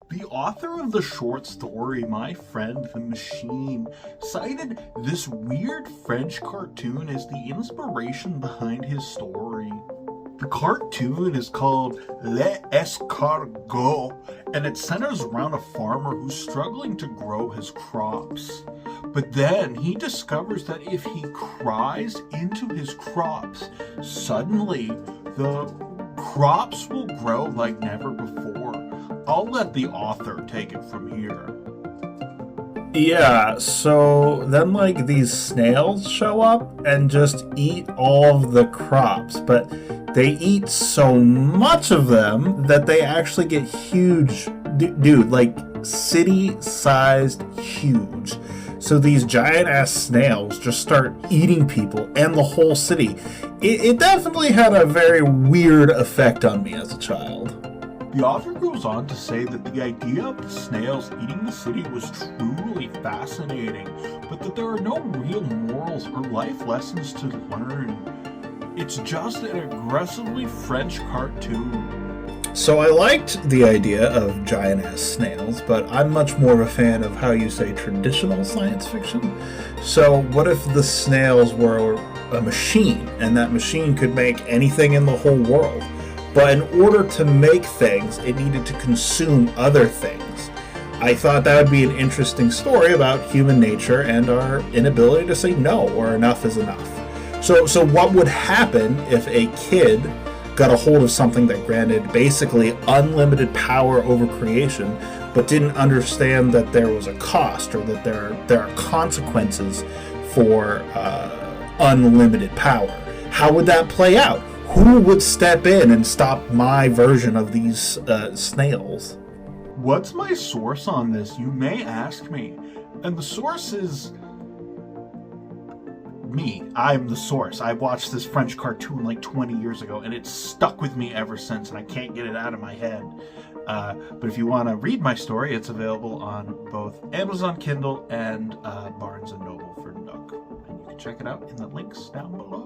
The author of the short story, My Friend the Machine, cited this weird French cartoon as the inspiration behind his story. The cartoon is called Les Escargots, and it centers around a farmer who's struggling to grow his crops. But then he discovers that if he cries into his crops, suddenly the crops will grow like never before. I'll let the author take it from here. Yeah, so then like these snails show up and just eat all of the crops, but they eat so much of them that they actually get huge, dude, like city-sized huge. So these giant-ass snails just start eating people and the whole city. It definitely had a very weird effect on me as a child. The author goes on to say that the idea of the snails eating the city was truly fascinating, but that there are no real morals or life lessons to learn. It's just an aggressively French cartoon. So I liked the idea of giant-ass snails, but I'm much more of a fan of how you say traditional science fiction. So what if the snails were a machine, and that machine could make anything in the whole world? But in order to make things, it needed to consume other things. I thought that would be an interesting story about human nature and our inability to say no or enough is enough. So what would happen if a kid got a hold of something that granted basically unlimited power over creation, but didn't understand that there was a cost or that there are consequences for unlimited power? How would that play out? Who would step in and stop my version of these snails? What's my source on this, you may ask me? And the source is me. I'm the source. I watched this French cartoon like 20 years ago, and it's stuck with me ever since, and I can't get it out of my head. But if you want to read my story, it's available on both Amazon Kindle and Barnes & Noble for Nook. And you can check it out in the links down below.